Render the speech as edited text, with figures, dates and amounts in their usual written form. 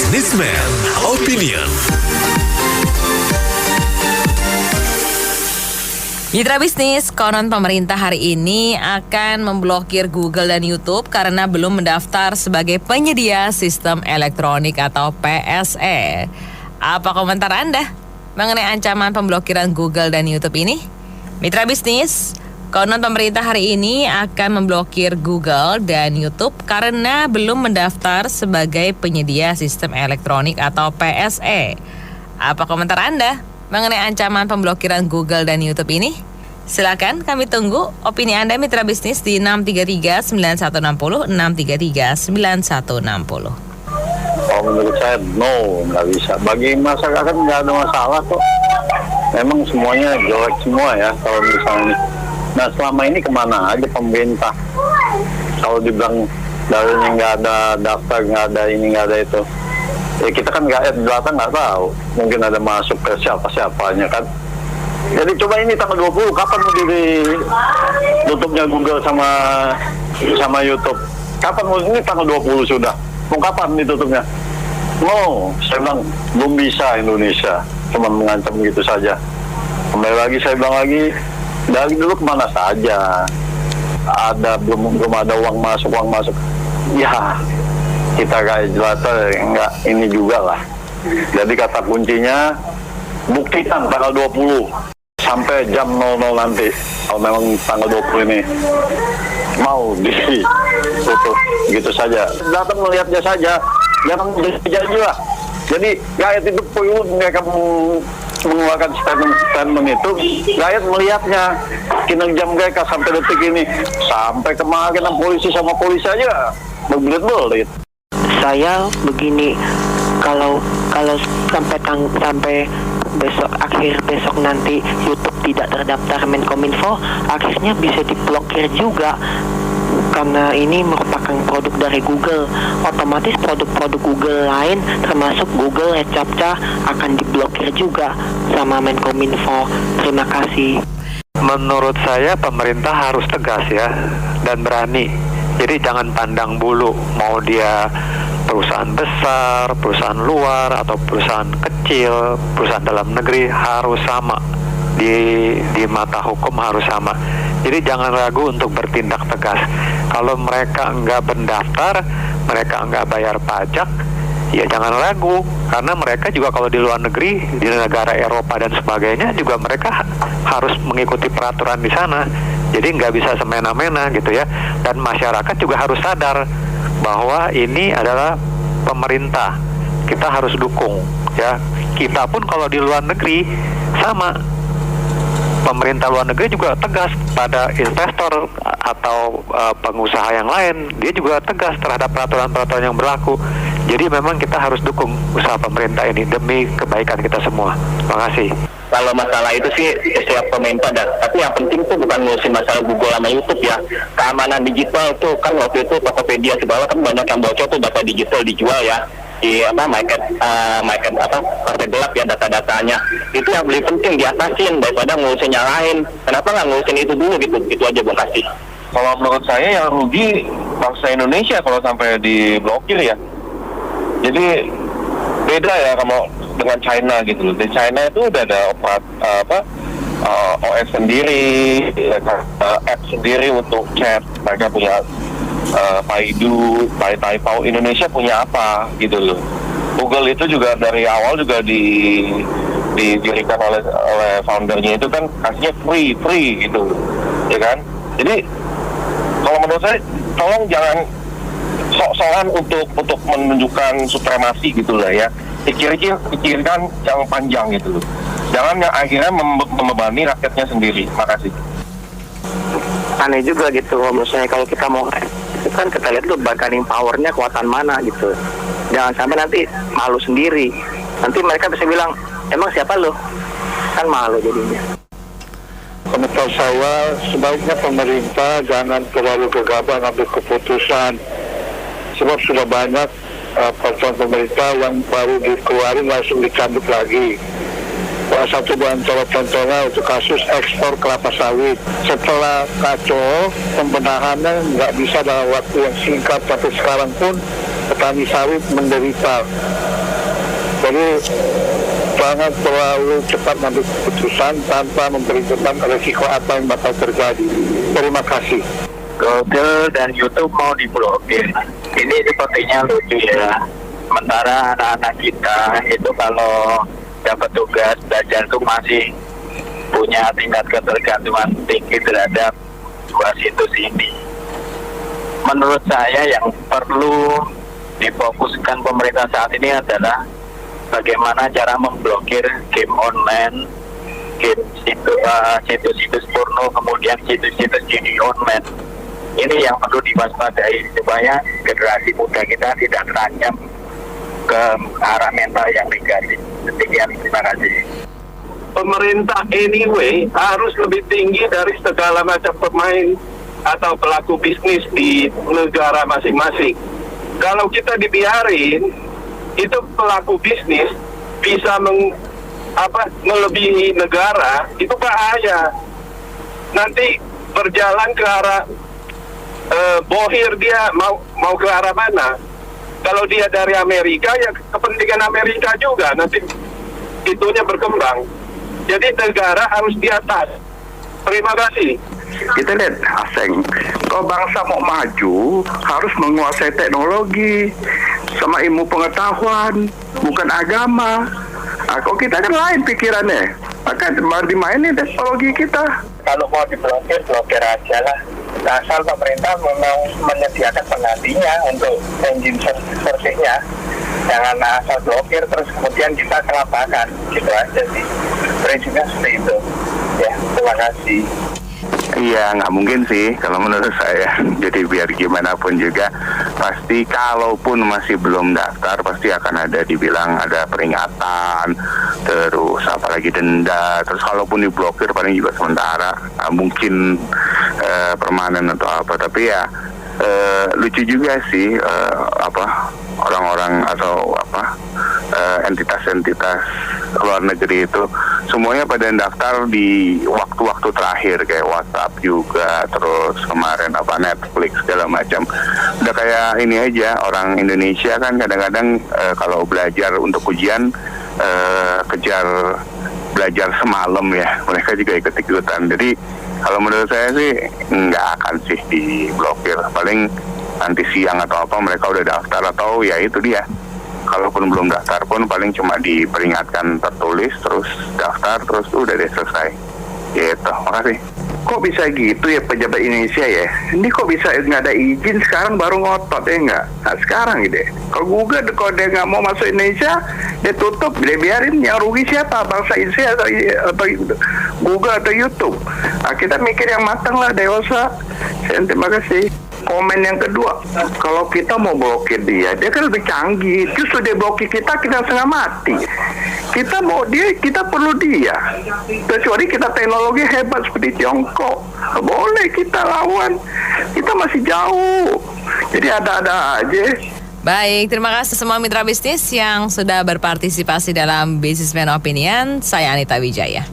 Businessman Opinion. Mitra bisnis, konon pemerintah hari ini akan memblokir Google dan YouTube karena belum mendaftar sebagai penyedia sistem elektronik atau PSE. Apa komentar Anda mengenai ancaman pemblokiran Google dan YouTube ini? Mitra bisnis, konon pemerintah hari ini akan memblokir Google dan YouTube karena belum mendaftar sebagai penyedia sistem elektronik atau PSE. Apa komentar Anda mengenai ancaman pemblokiran Google dan YouTube ini? Silakan kami tunggu opini Anda Mitra Bisnis di 633-9160, 633-9160. Oh, menurut saya no, nggak bisa. Bagi masyarakat nggak ada masalah kok. Memang semuanya jelek semua ya kalau misalnya. Nah selama ini kemana aja pemerintah? Kalau dibilang dalilnya nggak ada daftar, nggak ada ini, nggak ada itu. Ya kita kan nggak data nggak tahu. Mungkin ada masuk ke siapa-siapanya kan. Jadi coba ini tanggal 20, kapan mau tutupnya Google sama YouTube? Kapan mau ini tanggal 20 sudah? Mau kapan ditutupnya? No, saya bilang belum bisa Indonesia. Cuma mengancam gitu saja. Kembali lagi saya bilang lagi, dari dulu kemana saja? Belum ada uang masuk. Ya, kita kayak jelas enggak ini juga lah. Jadi kata kuncinya buktikan tanggal 20 sampai jam 00 nanti. Kalau memang tanggal 20 ini mau ditutup gitu saja. Datang melihatnya saja, jangan janji lah. Jadi rakyat itu perlu mereka mengeluarkan statement itu, rakyat melihatnya kinerja mereka sampai detik ini, sampai kemarin polisi sama polisi aja berbelit-belit. Saya begini, kalau sampai besok, akhir besok nanti YouTube tidak terdaftar Menkominfo, akhirnya bisa diblokir juga. Karena ini merupakan produk dari Google, otomatis produk-produk Google lain termasuk Google Captcha akan diblokir juga sama Menkominfo. Terima kasih. Menurut saya pemerintah harus tegas ya dan berani. Jadi jangan pandang bulu, mau dia perusahaan besar, perusahaan luar atau perusahaan kecil, perusahaan dalam negeri harus sama di mata hukum, harus sama. Jadi jangan ragu untuk bertindak tegas. Kalau mereka nggak mendaftar, mereka nggak bayar pajak, ya jangan ragu. Karena mereka juga kalau di luar negeri, di negara Eropa dan sebagainya juga mereka harus mengikuti peraturan di sana. Jadi nggak bisa semena-mena gitu ya. Dan masyarakat juga harus sadar bahwa ini adalah pemerintah. Kita harus dukung ya. Kita pun kalau di luar negeri sama. Pemerintah luar negeri juga tegas pada investor atau pengusaha yang lain. Dia juga tegas terhadap peraturan-peraturan yang berlaku. Jadi memang kita harus dukung usaha pemerintah ini demi kebaikan kita semua. Terima kasih. Kalau masalah itu sih setiap pemerintah ada. Tapi yang penting tuh bukan ngurusin masalah Google sama YouTube ya. Keamanan digital tuh kan waktu itu Tokopedia segala kan banyak yang bocor tuh data digital dijual ya. Di market partai gelap ya data-datanya. Itu yang lebih penting diatasin daripada ngurusin yang lain. Kenapa nggak ngurusin itu dulu gitu? Itu aja Bung Kasih. Kalau menurut saya yang rugi bangsa Indonesia kalau sampai diblokir ya. Jadi beda ya kalau dengan China gitu loh. Di China itu udah ada OS sendiri, app sendiri untuk chat. Mereka punya Baidu, Taipao. Indonesia punya apa gitu loh. Google itu juga dari awal juga didirikan oleh foundernya itu kan kasihnya free gitu, ya kan. Jadi kalau menurut saya tolong jangan sok-sokan untuk menunjukkan supremasi gitu lah ya. Pikirkan yang panjang gitu loh. Jangan yang akhirnya membebani rakyatnya sendiri. Makasih. Aneh juga gitu, misalnya kalau kita mau itu kan kita lihat tuh bargaining powernya kekuatan mana gitu. Jangan sampai nanti malu sendiri. Nanti mereka bisa bilang, emang siapa lo? Kan malu jadinya. Komentar saya, sebaiknya pemerintah jangan terlalu gegabah ambil keputusan. Sebab sudah banyak peraturan pemerintah yang baru dikeluarin langsung dicabut lagi. Salah satu di antara contohnya untuk kasus ekspor kelapa sawit. Setelah kacau, pembenahannya nggak bisa dalam waktu yang singkat, tapi sekarang pun petani sawit menderita. Jadi jangan terlalu cepat mengambil keputusan tanpa memperhitungkan resiko apa yang bakal terjadi. Terima kasih. Google dan YouTube mau diblokir. Ini sepertinya lucu ya. Sementara anak-anak kita itu kalau dapat tugas belajar itu masih punya tingkat ketergantungan tinggi terhadap dua situs ini. Menurut saya yang perlu difokuskan pemerintah saat ini adalah bagaimana cara memblokir game online, game situs-situs porno, kemudian situs-situs judi online. Ini yang perlu diwaspadai supaya generasi muda kita tidak terancam ke arah mental yang negatif. Demikian, terima kasih. Pemerintah anyway harus lebih tinggi dari segala macam pemain atau pelaku bisnis di negara masing-masing. Kalau kita dibiarin, itu pelaku bisnis bisa melebihi negara, itu bahaya. Nanti berjalan ke arah bohir, dia mau ke arah mana. Kalau dia dari Amerika, ya kepentingan Amerika juga nanti itunya berkembang. Jadi negara harus di atas. Terima kasih. Kita lihat asing, kalau bangsa mau maju harus menguasai teknologi sama ilmu pengetahuan, bukan agama. Kalau kita kan lain pikirannya, maka dimainin teknologi kita. Kalau mau diblokir, blokir aja lah. Asal pemerintah memang menyediakan penggantinya untuk engine searching-nya. Jangan asal blokir terus kemudian kita kelabakan. Gitu aja sih. Prinsipnya seperti itu. Ya, terima kasih. Iya, nggak mungkin sih kalau menurut saya. Jadi biar gimana pun juga, pasti kalaupun masih belum daftar, pasti akan ada dibilang ada peringatan, terus apalagi denda, terus kalaupun diblokir paling juga sementara, mungkin permanen atau apa. Tapi ya lucu juga sih orang-orang atau entitas-entitas luar negeri itu semuanya pada daftar di waktu-waktu terakhir, kayak WhatsApp juga, terus kemarin Netflix segala macam. Udah kayak ini aja, orang Indonesia kan kadang-kadang kalau belajar untuk ujian kejar belajar semalam ya, mereka juga ikut-ikutan. Jadi kalau menurut saya sih nggak akan sih diblokir, paling nanti siang atau apa mereka udah daftar, atau ya itu dia, kalaupun belum daftar pun paling cuma diperingatkan tertulis, terus daftar, terus udah deh selesai. Gitu, makasih. Kok bisa gitu ya pejabat Indonesia ya? Ini kok bisa nggak ada izin sekarang baru ngotot ya nggak? Nah sekarang gitu. Kalau Google kalau dia nggak mau masuk Indonesia, dia tutup, dia biarin, yang rugi siapa? Bangsa Indonesia atau Google atau YouTube? Nah, kita mikir yang matang lah, dewasa. Terima kasih. Komen yang kedua, kalau kita mau blokir dia kan lebih canggih. Justru dia blokir kita setengah mati. Kita mau dia, kita perlu dia. Kecuali kita teknologi hebat seperti Tiongkok, boleh kita lawan. Kita masih jauh. Jadi ada-ada aja. Baik, terima kasih semua mitra bisnis yang sudah berpartisipasi dalam Businessman Opinion. Saya Anita Wijaya.